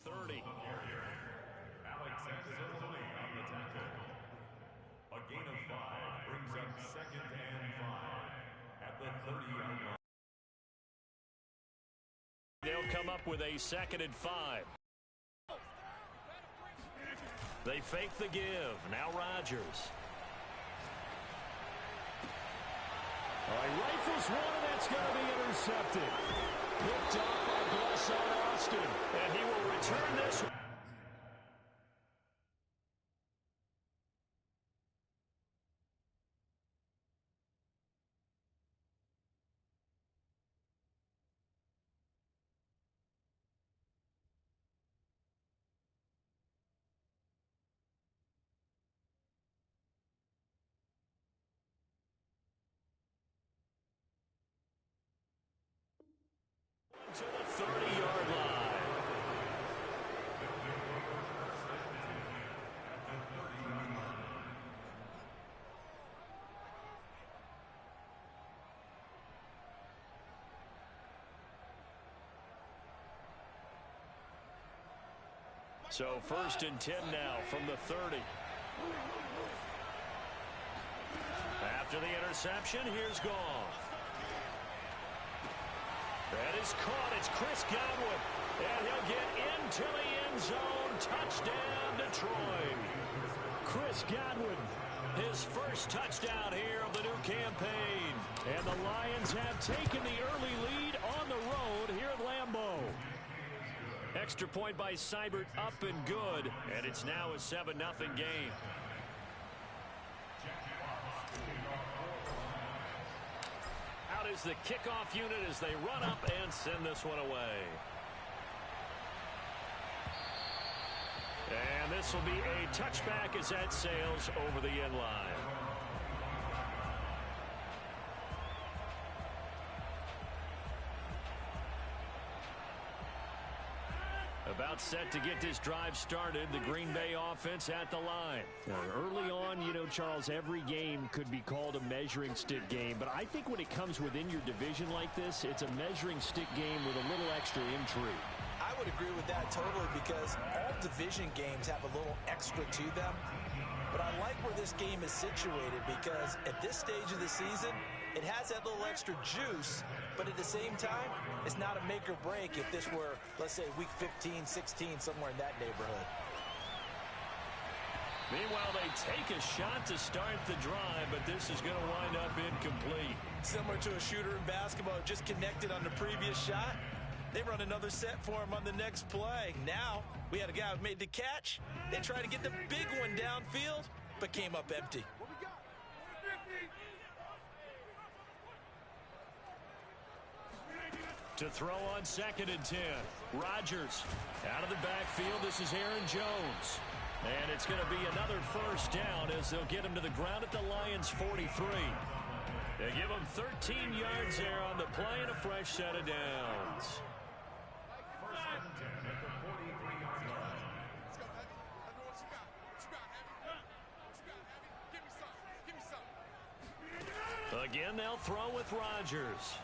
30. A gain of 5 brings up 2nd and 5 at the 30-yard line. They'll come up with a 2nd and 5. They fake the give. Now Rodgers. Rifles one, and that's going to be intercepted. Picked up by Blesson Austin. And he will return this. To the 30-yard line. So 1st and 10 now from the 30. After the interception, here's Goff. That is caught. It's Chris Godwin. And he'll get into the end zone. Touchdown, Detroit. Chris Godwin. His first touchdown here of the new campaign. And the Lions have taken the early lead on the road here at Lambeau. Extra point by Seibert, up and good. And it's now a 7-0 game. Out is the kickoff unit as they run up and send this one away. And this will be a touchback as that sails over the end line. About set to get this drive started. The Green Bay offense at the line. Early on, you know, Charles, every game could be called a measuring stick game. But I think when it comes within your division like this, it's a measuring stick game with a little extra intrigue. I would agree with that totally because all division games have a little extra to them. But I like where this game is situated because at this stage of the season, it has that little extra juice, but at the same time, it's not a make or break if this were, let's say, week 15, 16, somewhere in that neighborhood. Meanwhile, they take a shot to start the drive, but this is going to wind up incomplete. Similar to a shooter in basketball, just connected on the previous shot. They run another set for him on the next play. Now, we had a guy who made the catch. They tried to get the big one downfield, but came up empty. To throw on 2nd and 10. Rodgers out of the backfield. This is Aaron Jones. And it's going to be another first down as they'll get him to the ground at the Lions' 43. They give him 13 yards there on the play and a fresh set of downs. Again, they'll throw with Rodgers.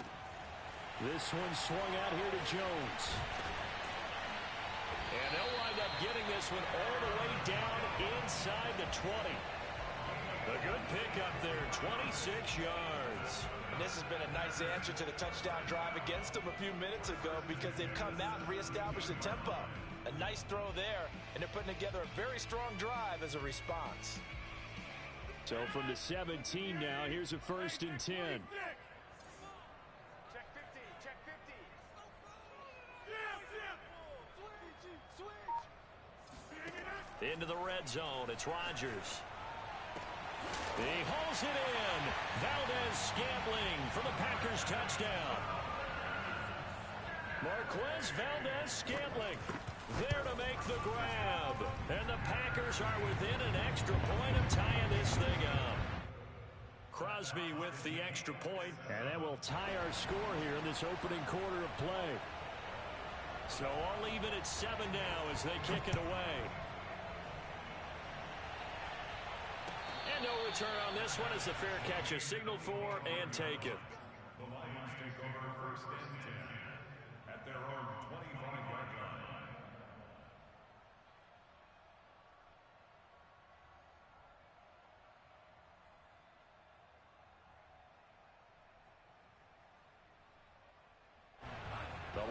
This one swung out here to Jones. And they'll wind up getting this one all the way down inside the 20. A good pickup there, 26 yards. And this has been a nice answer to the touchdown drive against them a few minutes ago because they've come out and reestablished the tempo. A nice throw there, and they're putting together a very strong drive as a response. So from the 17 now, here's a 1st and 10. Into the red zone, it's Rodgers. He hauls it in. Valdez-Scantling for the Packers touchdown. Marquez Valdez-Scantling there to make the grab. And the Packers are within an extra point of tying this thing up. Crosby with the extra point. And that will tie our score here in this opening quarter of play. So all even at 7 now as they kick it away. And no return on this one as the fair catch is signaled for and taken. The Lions take over 1st and 10 at their own 25-yard line.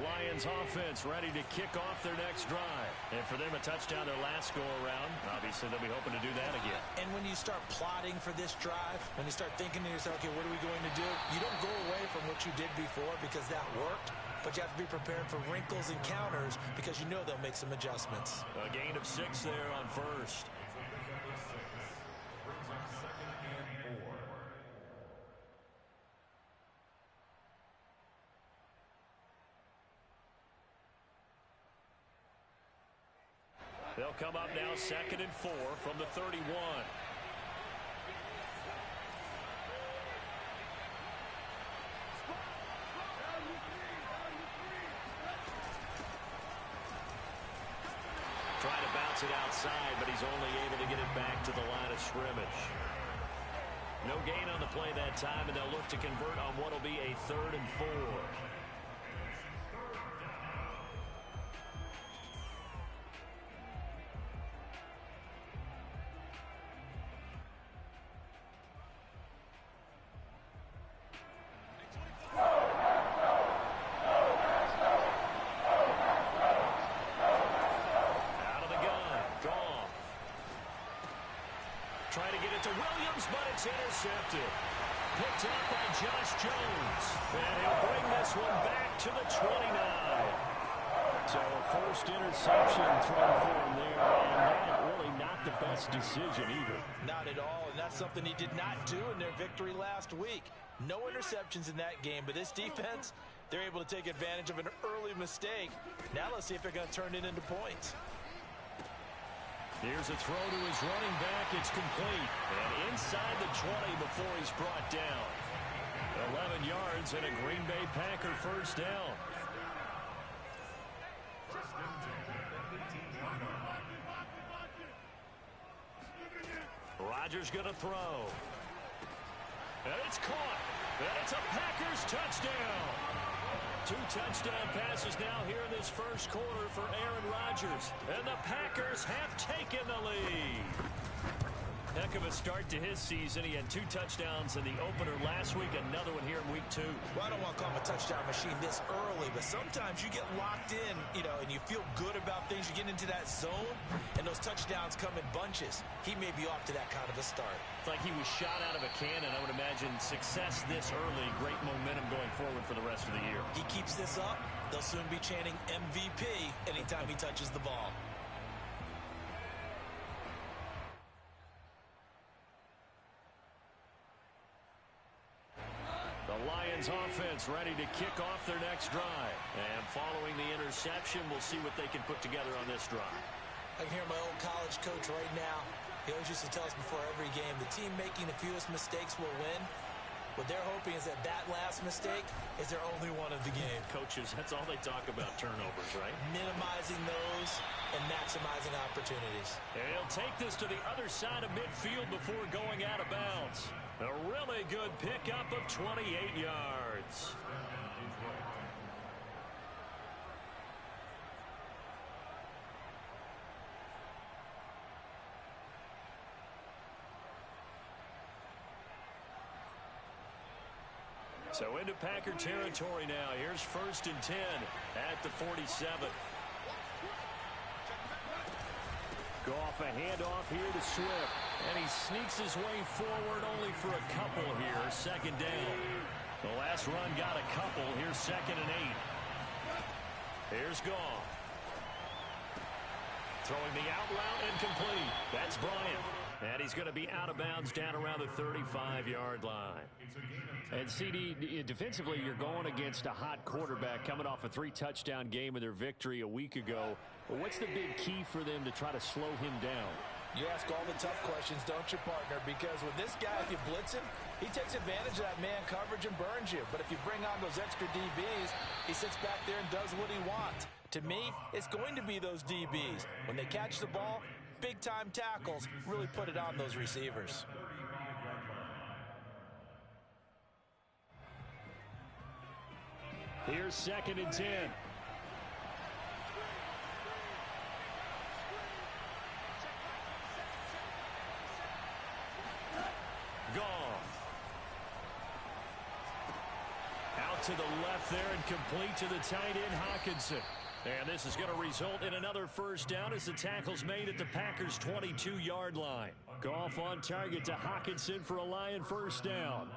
Lions offense ready to kick off their next drive. And for them, a touchdown their last go-around. Obviously, they'll be hoping to do that again. And when you start plotting for this drive, when you start thinking to yourself, okay, what are we going to do? You don't go away from what you did before because that worked, but you have to be prepared for wrinkles and counters because you know they'll make some adjustments. A gain of 6 there on first. They'll come up now 2nd and 4 from the 31. Trying to bounce it outside, but he's only able to get it back to the line of scrimmage. No gain on the play that time, and they'll look to convert on what will be a 3rd and 4. Trying to get it to Williams, but it's intercepted. Picked up by Josh Jones. And he'll bring this one back to the 29. So first interception thrown for him there, and that really not the best decision either. Not at all, and that's something he did not do in their victory last week. No interceptions in that game, but this defense, they're able to take advantage of an early mistake. Now let's see if they're going to turn it into points. Here's a throw to his running back. It's complete. And inside the 20 before he's brought down. 11 yards and a Green Bay Packer first down. Rodgers going to throw. And it's caught. And it's a Packers touchdown. 2 touchdown passes now here in this first quarter for Aaron Rodgers. And the Packers have taken the lead. Heck of a start to his season. He had 2 touchdowns in the opener last week, another one here in week 2. Well, I don't want to call him a touchdown machine this early, but sometimes you get locked in, and you feel good about things. You get into that zone, and those touchdowns come in bunches. He may be off to that kind of a start. It's like he was shot out of a cannon. I would imagine success this early, great momentum going forward for the rest of the year. He keeps this up, they'll soon be chanting MVP anytime he touches the ball. The Lions offense ready to kick off their next drive. And following the interception, we'll see what they can put together on this drive. I can hear my old college coach right now. He always used to tell us before every game, the team making the fewest mistakes will win. What they're hoping is that last mistake is their only one of the game. Coaches, that's all they talk about, turnovers, right? Minimizing those and maximizing opportunities. And he'll take this to the other side of midfield before going out of bounds. A really good pickup of 28 yards. So into Packer territory now. Here's 1st and 10 at the 47. Goff, a handoff here to Swift. And he sneaks his way forward only for a couple here. 2nd down. The last run got a couple. Here's 2nd and 8. Here's Goff. Throwing the out route incomplete. That's Bryant. And he's going to be out of bounds down around the 35-yard line. And CD, defensively, you're going against a hot quarterback coming off a 3-touchdown game in their victory a week ago. But what's the big key for them to try to slow him down? You ask all the tough questions, don't you, partner? Because with this guy, if you blitz him, he takes advantage of that man coverage and burns you. But if you bring on those extra DBs, he sits back there and does what he wants. To me, it's going to be those DBs. When they catch the ball, big-time tackles really put it on those receivers. Here's 2nd and 10. Goff. Out to the left there and complete to the tight end, Hawkinson. And this is going to result in another first down as the tackle's made at the Packers' 22-yard line. Goff on target to Hawkinson for a Lion first down.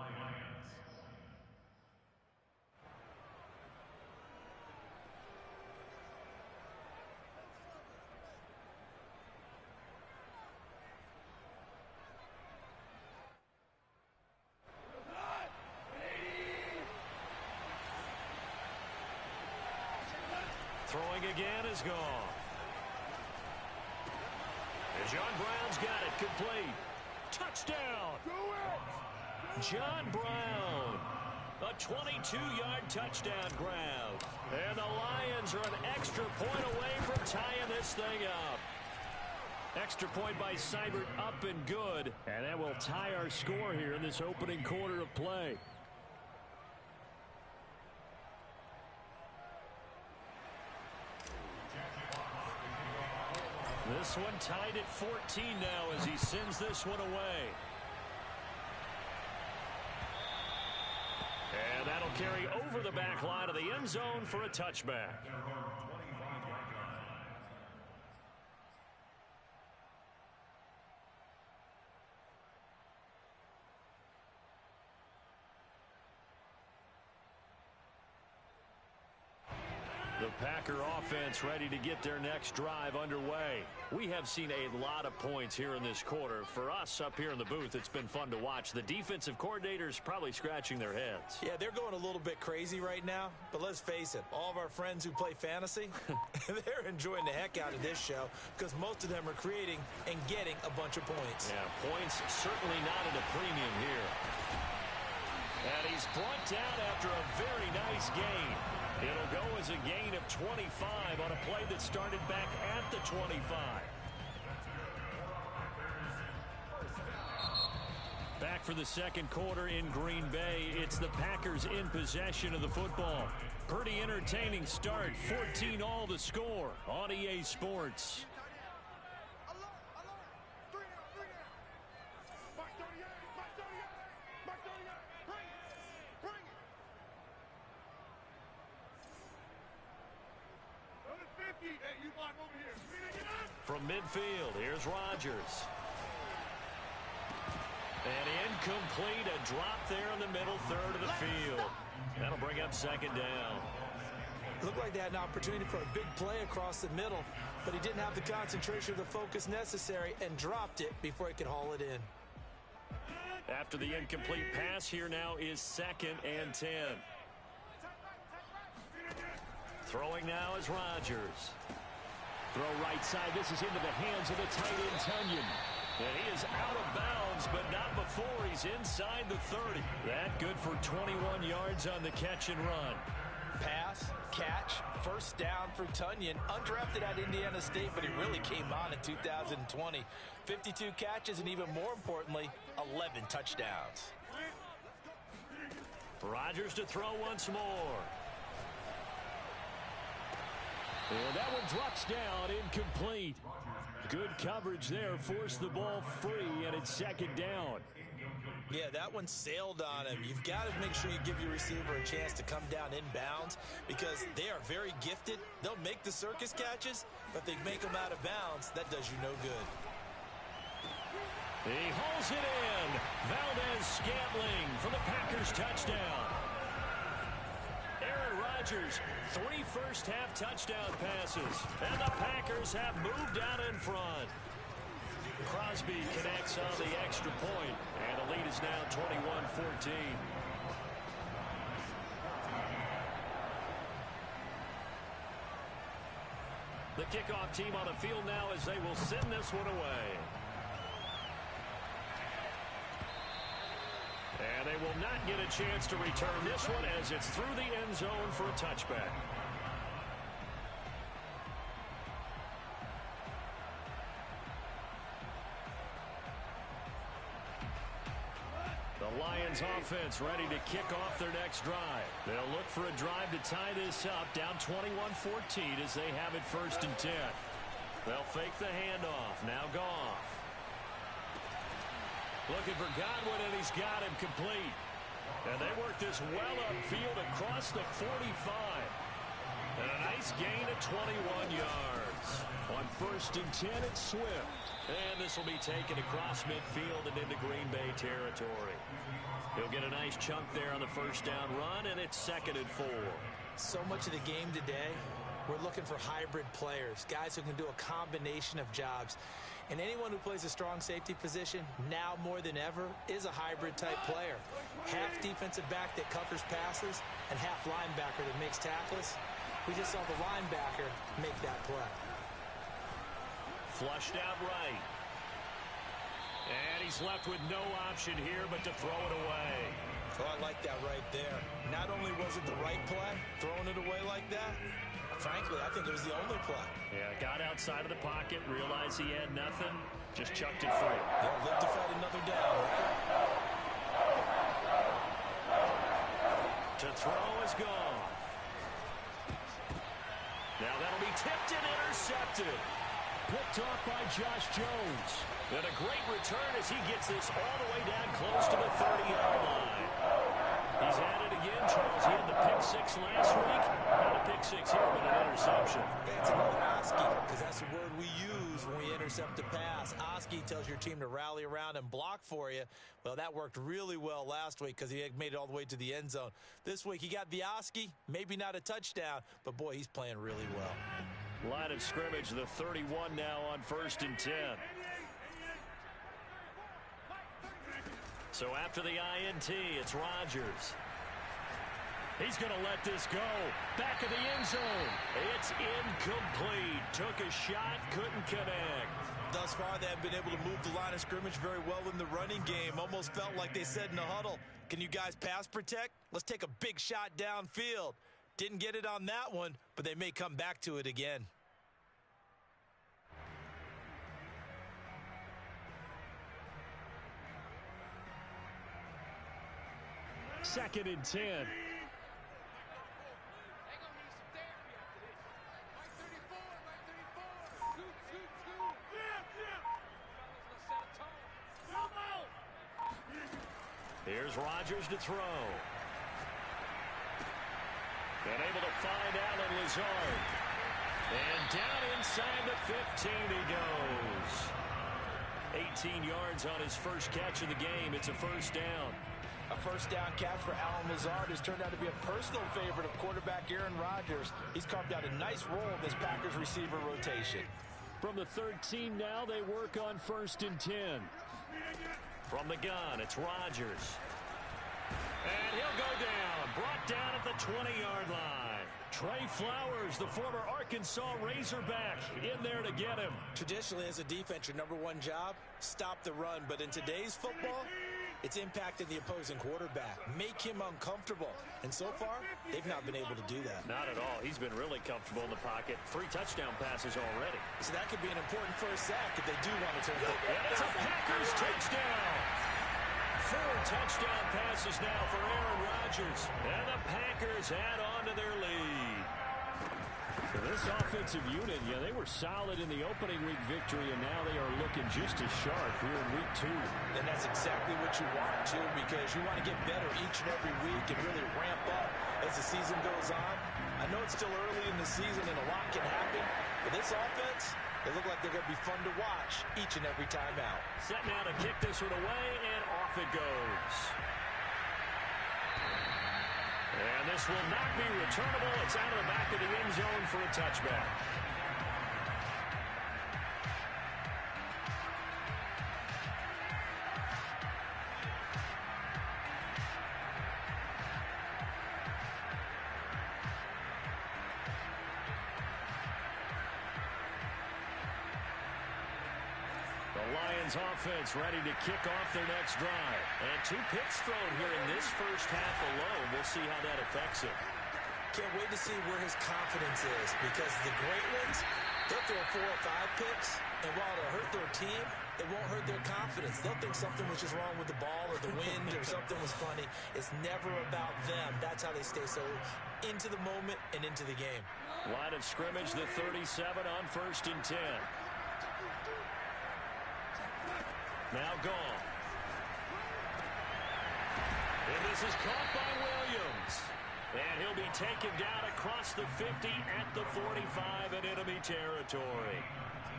Throwing again is gone. And John Brown's got it complete. Touchdown. John Brown. A 22-yard touchdown grab. And the Lions are an extra point away from tying this thing up. Extra point by Seibert up and good. And that will tie our score here in this opening quarter of play. This one tied at 14 now as he sends this one away. And that'll carry over the back line of the end zone for a touchback. The Packer offense ready to get their next drive underway. We have seen a lot of points here in this quarter. For us up here in the booth, it's been fun to watch. The defensive coordinators probably scratching their heads. Yeah, they're going a little bit crazy right now. But let's face it, all of our friends who play fantasy, they're enjoying the heck out of this show because most of them are creating and getting a bunch of points. Yeah, points certainly not at a premium here. And he's brought down after a very nice gain. It'll go as a gain of 25 on a play that started back at the 25. Back for the second quarter in Green Bay. It's the Packers in possession of the football. Pretty entertaining start. 14-all the score on EA Sports. From midfield, here's Rodgers. And incomplete, a drop there in the middle third of the field. That'll bring up second down. Looked like they had an opportunity for a big play across the middle, but he didn't have the concentration or the focus necessary and dropped it before he could haul it in. After the incomplete pass, here now is 2nd and 10. Throwing now is Rodgers. Throw right side. This is into the hands of the tight end, Tunyon. And he is out of bounds, but not before he's inside the 30. That good for 21 yards on the catch and run. Pass, catch, first down for Tunyon. Undrafted at Indiana State, but he really came on in 2020. 52 catches, and even more importantly, 11 touchdowns. Rodgers to throw once more. And that one drops down, incomplete. Good coverage there, forced the ball free, and it's second down. Yeah, that one sailed on him. You've got to make sure you give your receiver a chance to come down inbounds because they are very gifted. They'll make the circus catches, but if they make them out of bounds, that does you no good. He hauls it in. Valdez-Scantling for the Packers touchdown. Aaron Rodgers, 3 first-half touchdown passes, and the Packers have moved out in front. Crosby connects on the extra point, and the lead is now 21-14. The kickoff team on the field now as they will send this one away. And they will not get a chance to return this one as it's through the end zone for a touchback. The Lions offense ready to kick off their next drive. They'll look for a drive to tie this up, down 21-14 as they have it 1st and 10. They'll fake the handoff. Now Goff. Looking for Godwin, and he's got him complete. And they work this well upfield across the 45. And a nice gain of 21 yards. On 1st and 10, it's Swift. And this will be taken across midfield and into Green Bay territory. He'll get a nice chunk there on the first down run, and it's 2nd and 4. So much of the game today, we're looking for hybrid players, guys who can do a combination of jobs. And anyone who plays a strong safety position, now more than ever, is a hybrid-type player. Half defensive back that covers passes and half linebacker that makes tackles. We just saw the linebacker make that play. Flushed out right. And he's left with no option here but to throw it away. Oh, I like that right there. Not only was it the right play, throwing it away like that, frankly, I think it was the only play. Yeah, got outside of the pocket, realized he had nothing, just chucked it free. Yeah, live to fight another down, right? To throw is gone. Now that'll be tipped and intercepted. Picked off by Josh Jones. And a great return as he gets this all the way down close to the 30-yard line. He's at it again, Charles. He had the pick 6 last week. Not a pick 6 here, but an interception. It's another Oski, because that's the word we use when we intercept a pass. Oski tells your team to rally around and block for you. Well, that worked really well last week because he made it all the way to the end zone. This week, he got the Oski, maybe not a touchdown, but, boy, he's playing really well. Line of scrimmage, the 31 now on 1st and 10. So after the INT, it's Rodgers. He's going to let this go. Back of the end zone. It's incomplete. Took a shot, couldn't connect. Thus far, they have been able to move the line of scrimmage very well in the running game. Almost felt like they said in the huddle, can you guys pass protect? Let's take a big shot downfield. Didn't get it on that one, but they may come back to it again. Second and 10. Here's Rodgers to throw. And able to find Allen Lazard. And down inside the 15 he goes. 18 yards on his first catch of the game. It's a first down. A first down catch for Allen Lazard has turned out to be a personal favorite of quarterback Aaron Rodgers. He's carved out a nice role in this Packers receiver rotation. From the 13 now, they work on 1st and 10. From the gun, it's Rodgers. And he'll go down. Brought down at the 20-yard line. Trey Flowers, the former Arkansas Razorback, in there to get him. Traditionally, as a defense, your number one job, stop the run. But in today's football, it's impacting the opposing quarterback. Make him uncomfortable. And so far, they've not been able to do that. Not at all. He's been really comfortable in the pocket. 3 touchdown passes already. So that could be an important first sack if they do want to turn it. And it's a Packers touchdown. 4 touchdown passes now for Aaron Rodgers. And the Packers add on to their lead. For this offensive unit, yeah, they were solid in the opening week victory, and now they are looking just as sharp here in week 2. And that's exactly what you want, too, because you want to get better each and every week and really ramp up as the season goes on. I know it's still early in the season and a lot can happen, but this offense, they look like they're going to be fun to watch each and every time out. Set now to kick this one away, and off it goes. And this will not be returnable. It's out of the back of the end zone for a touchback. Lions offense ready to kick off their next drive. And 2 picks thrown here in this first half alone. We'll see how that affects him. Can't wait to see where his confidence is, because the great ones, they'll throw 4 or 5 picks, and while it'll hurt their team, it won't hurt their confidence. They'll think something was just wrong with the ball or the wind or something was funny. It's never about them. That's how they stay so into the moment and into the game. Line of scrimmage, the 37 on 1st and 10. Now gone. And this is caught by Williams. And he'll be taken down across the 50 at the 45 in enemy territory.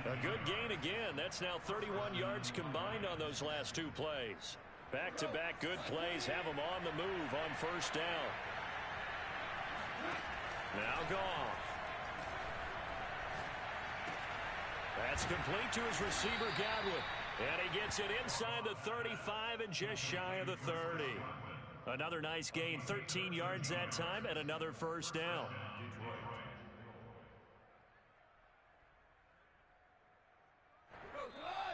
A good gain again. That's now 31 yards combined on those last two plays. Back-to-back good plays have him on the move on first down. Now Goff. That's complete to his receiver, Godwin. And he gets it inside the 35 and just shy of the 30. Another nice gain, 13 yards that time, and another first down.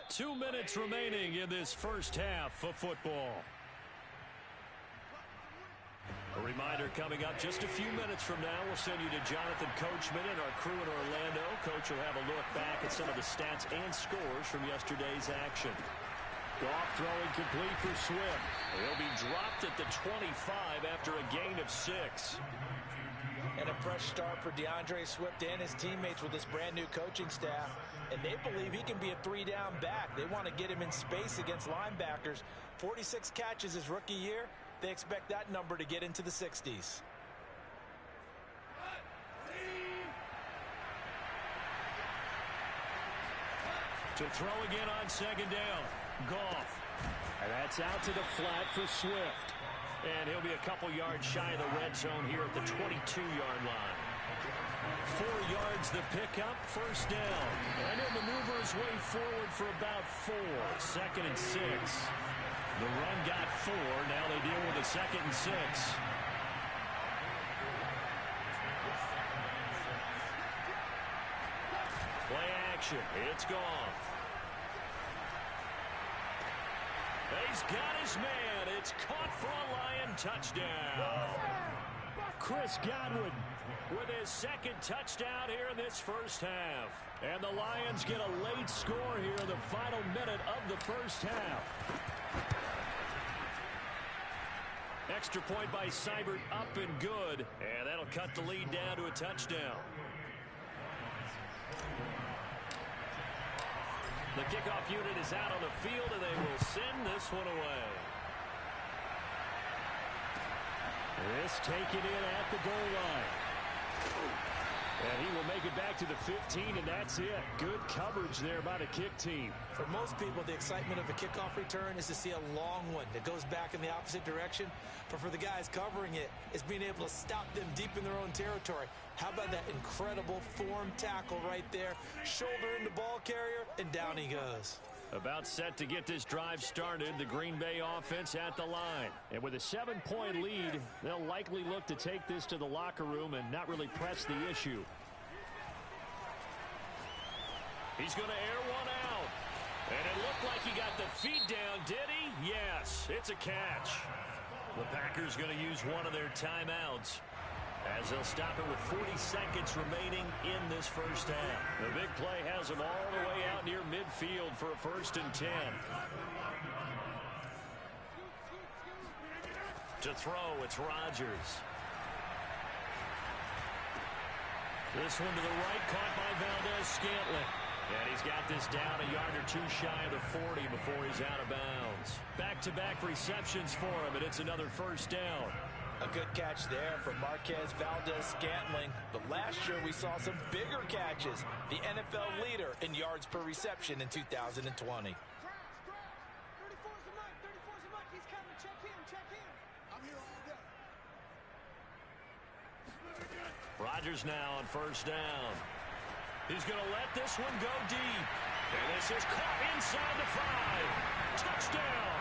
2 minutes remaining in this first half of football. A reminder coming up just a few minutes from now. We'll send you to Jonathan Coachman and our crew in Orlando. Coach will have a look back at some of the stats and scores from yesterday's action. Goff throwing complete for Swift. He'll be dropped at the 25 after a gain of 6. And a fresh start for DeAndre Swift and his teammates with this brand new coaching staff. And they believe he can be a 3-down back. They want to get him in space against linebackers. 46 catches his rookie year. They expect that number to get into the 60s. To throw again on second down. Goff. And that's out to the flat for Swift. And he'll be a couple yards shy of the red zone here at the 22-yard line. 4 yards the pickup, first down. And he'll maneuver his way forward for about 4. 2nd and 6. The run got 4. Now they deal with a 2nd and 6. Play action. It's gone. He's got his man. It's caught for a Lion touchdown. Chris Godwin with his 2nd touchdown here in this first half. And the Lions get a late score here in the final minute of the first half. Extra point by Seibert, up and good. And that'll cut the lead down to a touchdown. The kickoff unit is out on the field, and they will send this one away. This taken in at the goal line. And he will make it back to the 15, and that's it. Good coverage there by the kick team. For most people, the excitement of a kickoff return is to see a long one that goes back in the opposite direction. But for the guys covering it, it's being able to stop them deep in their own territory. How about that incredible form tackle right there? Shoulder in the ball carrier, and down he goes. About set to get this drive started, the Green Bay offense at the line. And with a 7-point lead, they'll likely look to take this to the locker room and not really press the issue. He's going to air one out. And it looked like he got the feet down, did he? Yes, it's a catch. The Packers going to use one of their timeouts, as they'll stop it with 40 seconds remaining in this first half. The big play has them all the way out near midfield for a 1st and 10. To throw, it's Rodgers. This one to the right, caught by Valdez-Scantling. And he's got this down a yard or 2 shy of the 40 before he's out of bounds. Back-to-back receptions for him, and it's another first down. A good catch there from Marquez Valdez-Scantling. But last year we saw some bigger catches. The NFL leader in yards per reception in 2020. Rodgers now on first down. He's going to let this one go deep. And this is caught inside the 5. Touchdown.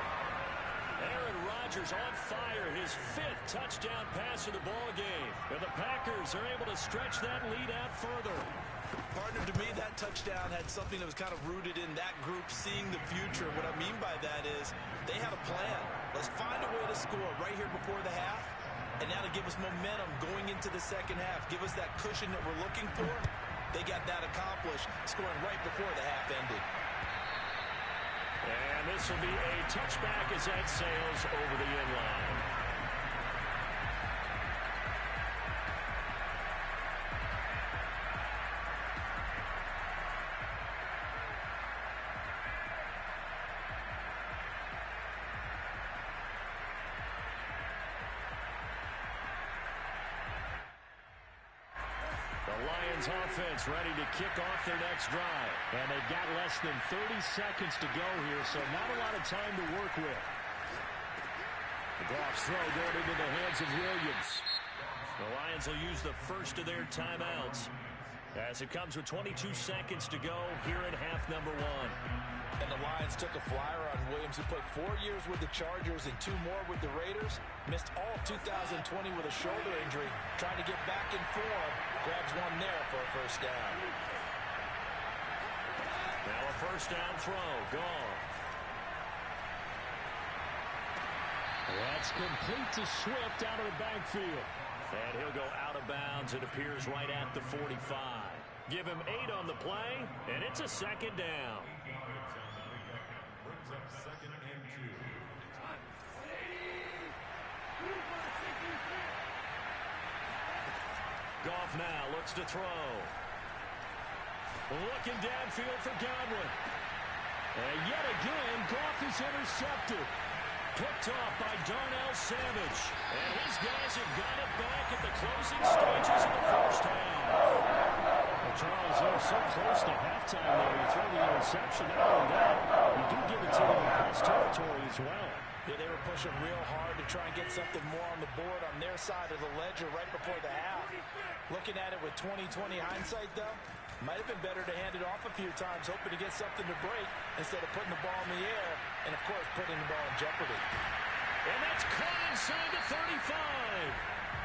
Aaron Rodgers on fire, his 5th touchdown pass of the ball game. And the Packers are able to stretch that lead out further. Partner, to me, that touchdown had something that was kind of rooted in that group seeing the future. What I mean by that is they had a plan. Let's find a way to score right here before the half. And now to give us momentum going into the second half. Give us that cushion that we're looking for. They got that accomplished, scoring right before the half ended. And this will be a touchback as that sails over the end line. Lions offense ready to kick off their next drive. And they've got less than 30 seconds to go here, so not a lot of time to work with. The Goff's throw going into the hands of Williams. The Lions will use the first of their timeouts as it comes with 22 seconds to go here in half number 1. And the Lions took a flyer on Williams, who played 4 years with the Chargers and 2 more with the Raiders. Missed all of 2020 with a shoulder injury. Trying to get back in form. Grabs one there for a first down. Now a first down throw. Gone. That's complete to Swift out of the backfield. And he'll go out of bounds, it appears, right at the 45. Give him 8 on the play, and it's a second down. Brings up second and 2. Goff now looks to throw. Looking downfield for Godwin. And yet again, Goff is intercepted. Picked off by Darnell Savage. And his guys have got it back at the closing stages of the first half. Well, Charles, they're so close to halftime there. You throw the interception. Not only that, you do give it to them in press territory as well. Yeah, they were pushing real hard to try and get something more on the board on their side of the ledger right before the half. Looking at it with 20/20 hindsight, though, might have been better to hand it off a few times, hoping to get something to break instead of putting the ball in the air and, of course, putting the ball in jeopardy. And that's caught inside the 35.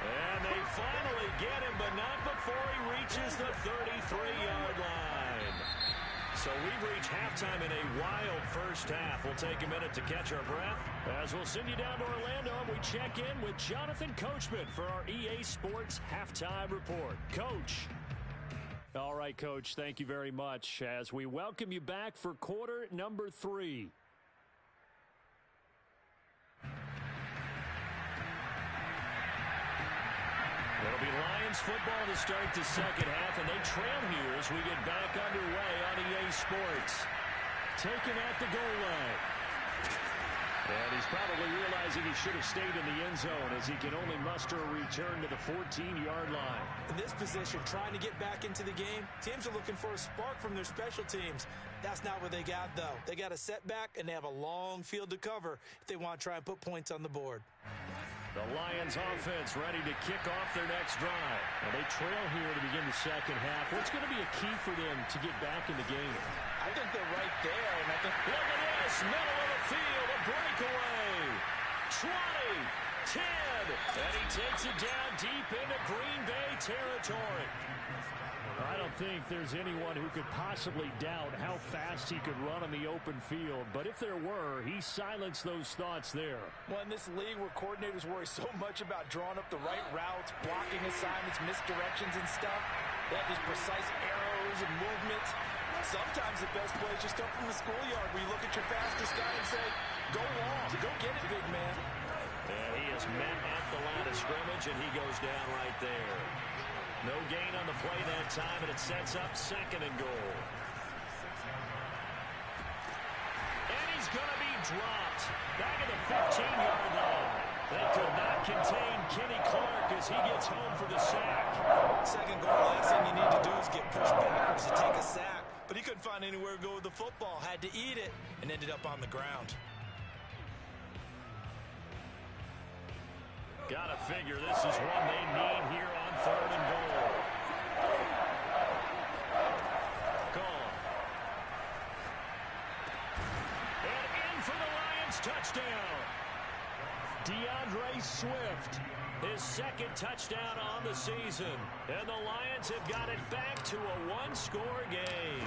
And they finally get him, but not before he reaches the 33-yard line. So we've reached halftime in a wild first half. We'll take a minute to catch our breath as we'll send you down to Orlando and we check in with Jonathan Coachman for our EA Sports Halftime Report. Coach. All right, Coach, thank you very much as we welcome you back for quarter number 3. It'll be Lions football to start the second half, and they trail here as we get back underway on EA Sports. Taken at the goal line. And he's probably realizing he should have stayed in the end zone as he can only muster a return to the 14-yard line. In this position, trying to get back into the game, teams are looking for a spark from their special teams. That's not what they got, though. They got a setback, and they have a long field to cover if they want to try and put points on the board. The Lions offense ready to kick off their next drive. Well, they trail here to begin the second half. What's going to be a key for them to get back in the game? I think they're right there, and I think... Look at this, middle of the field, a breakaway. 20, 10, and he takes it down deep into Green Bay territory. I don't think there's anyone who could possibly doubt how fast he could run on the open field. But if there were, he silenced those thoughts there. Well, in this league where coordinators worry so much about drawing up the right routes, blocking assignments, misdirections and stuff, they have these precise arrows and movements. Sometimes the best plays just come from the schoolyard where you look at your fastest guy and say, go long, go get it, big man. And he is met at the line of scrimmage, and he goes down right there. No gain on the play that time, and it sets up second and goal. And he's going to be dropped back at the 15-yard line. They could not contain Kenny Clark as he gets home for the sack. Second goal, last thing you need to do is get pushed backwards to take a sack. But he couldn't find anywhere to go with the football, had to eat it, and ended up on the ground. Gotta figure this is one they need here on third and goal. Gone. And in for the Lions touchdown. DeAndre Swift. His second touchdown on the season. And the Lions have got it back to a one-score game.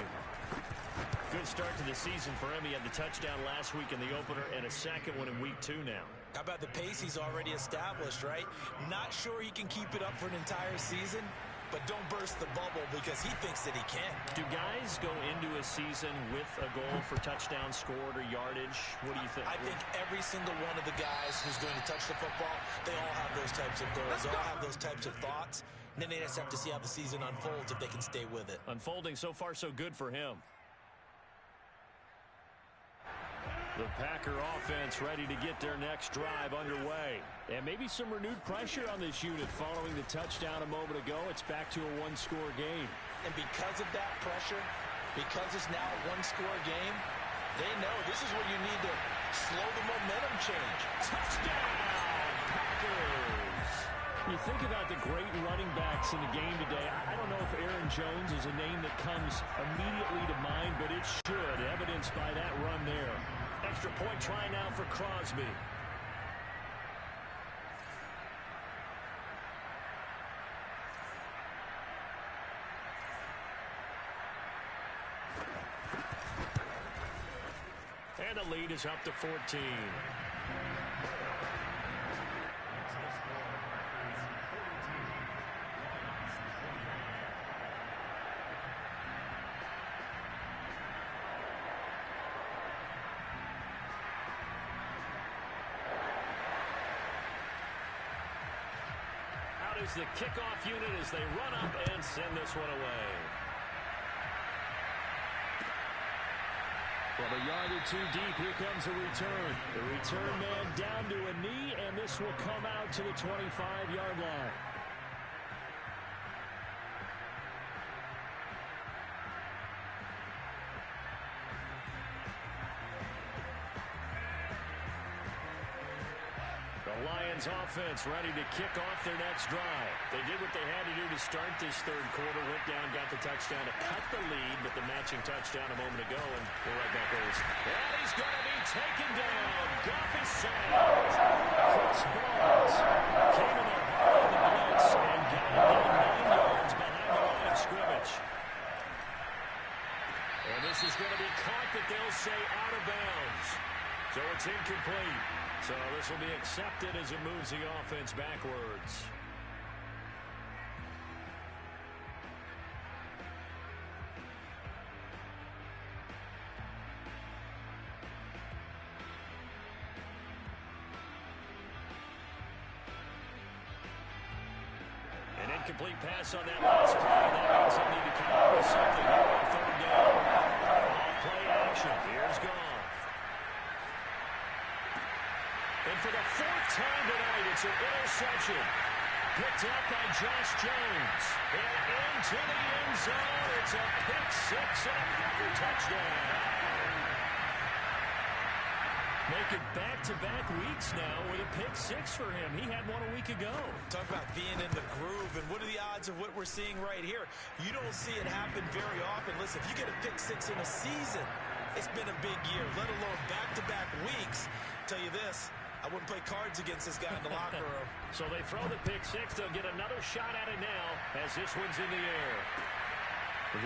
Good start to the season for him. He had the touchdown last week in the opener and a second one in week 2 now. How about the pace he's already established, right? Not sure he can keep it up for an entire season, but don't burst the bubble because he thinks that he can. Do guys go into a season with a goal for touchdown scored or yardage? What do you think? I think every single one of the guys who's going to touch the football, they all have those types of goals. They all have those types of thoughts. And then they just have to see how the season unfolds if they can stay with it. Unfolding so far so good for him. The Packer offense ready to get their next drive underway. And maybe some renewed pressure on this unit following the touchdown a moment ago. It's back to a one-score game. And because of that pressure, because it's now a one-score game, they know this is what you need to slow the momentum change. Touchdown, Packers! You think about the great running backs in the game today. I don't know if Aaron Jones is a name that comes immediately to mind, but it should, evidenced by that run there. Extra point try now for Crosby. And the lead is up to 14. Out is the kickoff unit as they run up and send this one away. From a yard or two deep, here comes a return. The return man down to a knee, and this will come out to the 25-yard line. The Lions offense ready to kick off their next drive. They did what they had to do to start this third quarter. Went down, got the touchdown to cut the lead, but the matching touchdown a moment ago, and we're right back over. And he's going to be taken down. Goff is sacked. Chris Barnes came in there hard on the blitz and got it down 9 yards behind the line of scrimmage. And this is going to be caught, but they'll say out of bounds. So it's incomplete. So this will be accepted as it moves the offense backwards. An incomplete pass on that last play. That means they need to come up with something here on third down. Off play action. Here's Goff. And for the fourth time tonight, it's an interception. Picked up by Josh Jones. And into the end zone. It's a pick six and a Packer touchdown. Make it back-to-back weeks now with a pick six for him. He had one a week ago. Talk about being in the groove, and what are the odds of what we're seeing right here? You don't see it happen very often. Listen, if you get a pick six in a season, it's been a big year, let alone back-to-back weeks. Tell you this, I wouldn't play cards against this guy in the locker room. So they throw the pick six. They'll get another shot at it now as this one's in the air.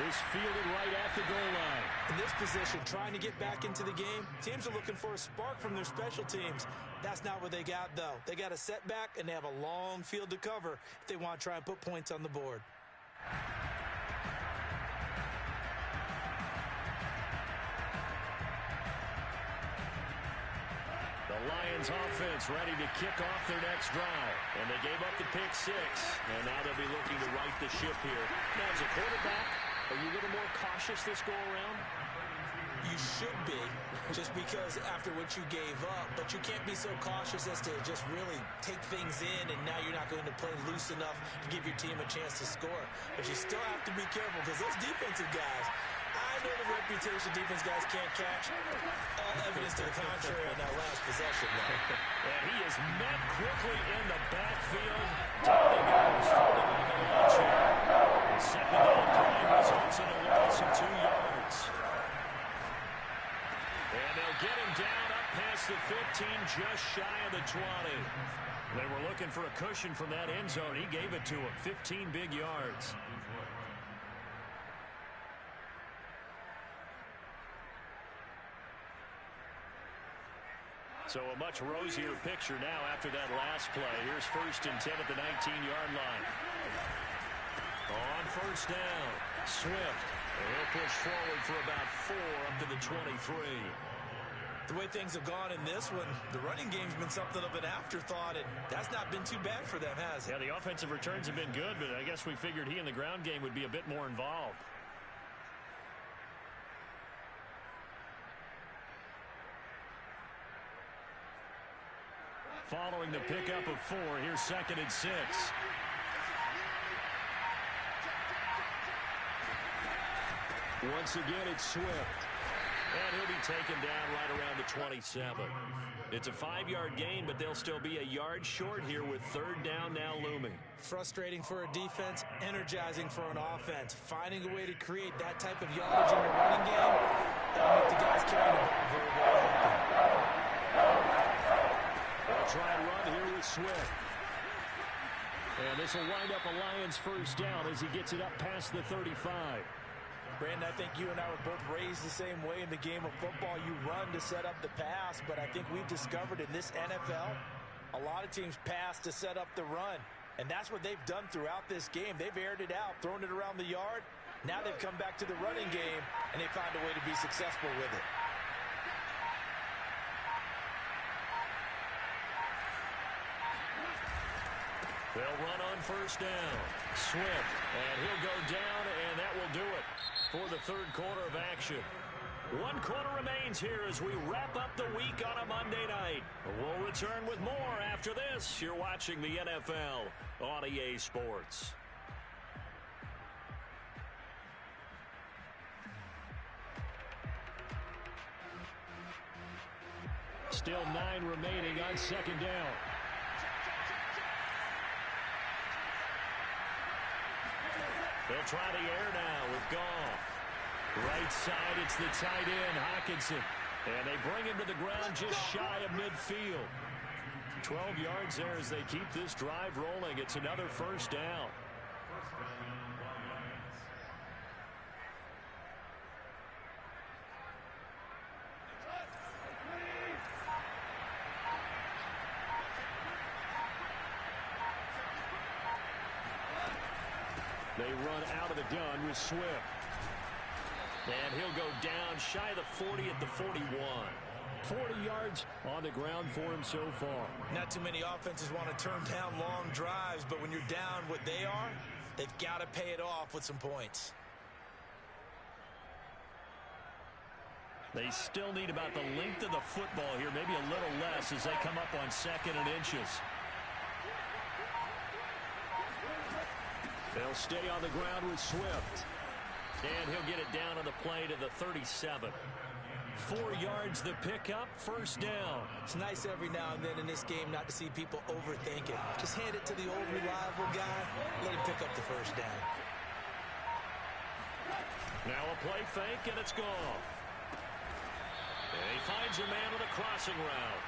This fielded right at the goal line. In this position, trying to get back into the game, teams are looking for a spark from their special teams. That's not what they got, though. They got a setback, and they have a long field to cover if they want to try and put points on the board. The Lions offense ready to kick off their next drive. And they gave up the pick six. And now they'll be looking to right the ship here. Now, as a quarterback, are you a little more cautious this go-around? You should be, just because after what you gave up. But you can't be so cautious as to just really take things in, and now you're not going to play loose enough to give your team a chance to score. But you still have to be careful, because those defensive guys, I know the reputation defense guys can't catch. All evidence to the contrary on that last possession, though. And he is met quickly in the backfield. Down he goes, falling like a launch here. The second down play results in a loss of 2 yards. And they'll get him down up past the 15, just shy of the 20. They were looking for a cushion from that end zone. He gave it to him, 15 big yards. So a much rosier picture now after that last play. Here's 1st and 10 at the 19-yard line. On first down, Swift. And he'll push forward for about 4 up to the 23. The way things have gone in this one, the running game's been something of an afterthought, and that's not been too bad for them, has it? Yeah, the offensive returns have been good, but I guess we figured he in the ground game would be a bit more involved. Following the pickup of 4, here's 2nd and 6. Once again, it's Swift. And he'll be taken down right around the 27. It's a 5-yard gain, but they'll still be a yard short here with 3rd down now looming. Frustrating for a defense, energizing for an offense. Finding a way to create that type of yardage in the running game, that'll make the guys carrying the ball very, very happy. They'll try and run here with Swift. And this will wind up a Lions 1st down as he gets it up past the 35. Brandon, I think you and I were both raised the same way in the game of football. You run to set up the pass, but I think we've discovered in this NFL, a lot of teams pass to set up the run. And that's what they've done throughout this game. They've aired it out, thrown it around the yard. Now they've come back to the running game, and they find a way to be successful with it. They'll run on 1st down. Swift, and he'll go down, and that will do it for the 3rd quarter of action. 1 quarter remains here as we wrap up the week on a Monday night. We'll return with more after this. You're watching the NFL on EA Sports. Still 9 remaining on 2nd down. They'll try the air now with Goff. Right side, it's the tight end, Hockenson. And they bring him to the ground just shy of midfield. 12 yards there as they keep this drive rolling. It's another 1st down. They run out of the gun with Swift. And he'll go down shy of the 40 at the 41. 40 yards on the ground for him so far. Not too many offenses want to turn down long drives, but when you're down what they are, they've got to pay it off with some points. They still need about the length of the football here, maybe a little less as they come up on 2nd and inches. They'll stay on the ground with Swift. And he'll get it down on the play to the 37. 4 yards the pickup, 1st down. It's nice every now and then in this game not to see people overthink it. Just hand it to the old reliable guy, let him pick up the 1st down. Now a play fake, and it's gone. And he finds a man on the crossing route.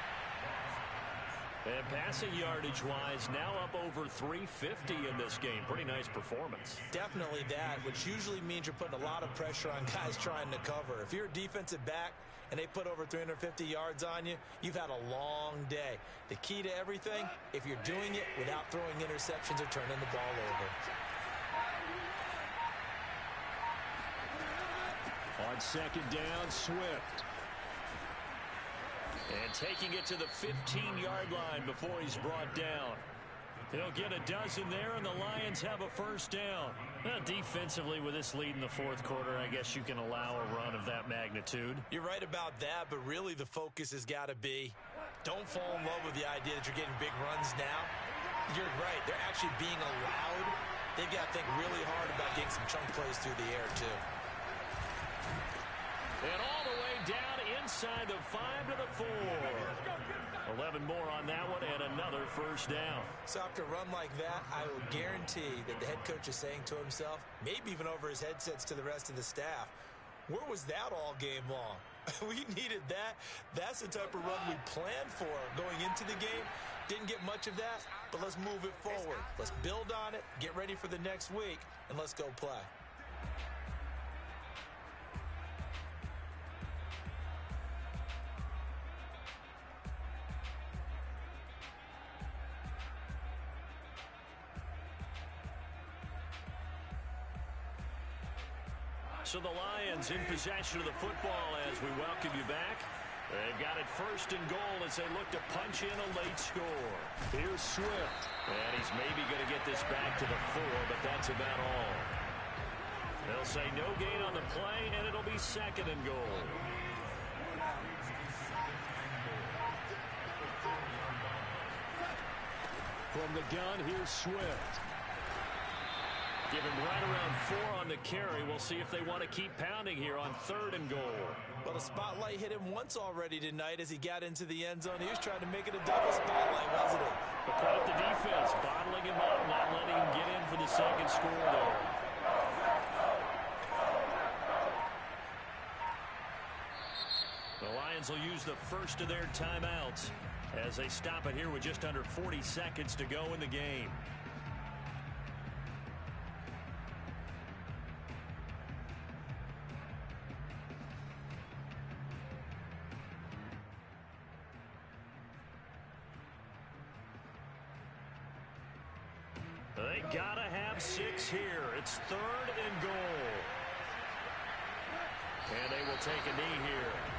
And passing yardage-wise, now up over 350 in this game. Pretty nice performance. Definitely that, which usually means you're putting a lot of pressure on guys trying to cover. If you're a defensive back and they put over 350 yards on you, you've had a long day. The key to everything, if you're doing it without throwing interceptions or turning the ball over. On 2nd down, Swift. And taking it to the 15-yard line before he's brought down. He'll get a dozen there, and the Lions have a 1st down. Well, defensively, with this lead in the 4th quarter, I guess you can allow a run of that magnitude. You're right about that, but really the focus has got to be, don't fall in love with the idea that you're getting big runs now. You're right. They're actually being allowed. They've got to think really hard about getting some chunk plays through the air, too. And all the way down inside the 5 to the 4. 11 more on that one, and another 1st down. So after a run like that, I will guarantee that the head coach is saying to himself, maybe even over his headsets to the rest of the staff, where was that all game long? We needed that. That's the type of run we planned for going into the game. Didn't get much of that, but let's move it forward. Let's build on it, get ready for the next week, and let's go play. So the Lions in possession of the football as we welcome you back. They've got it 1st and goal as they look to punch in a late score. Here's Swift. And he's maybe going to get this back to the 4, but that's about all. They'll say no gain on the play, and it'll be 2nd and goal. From the gun, here's Swift. Give him right around 4 on the carry. We'll see if they want to keep pounding here on 3rd and goal. Well, the spotlight hit him once already tonight as he got into the end zone. He was trying to make it a double spotlight, wasn't he? But credit the defense, bottling him up, not letting him get in for the second score there. The Lions will use the first of their timeouts as they stop it here with just under 40 seconds to go in the game. They gotta have 6 here. It's 3rd and goal. And they will take a knee here.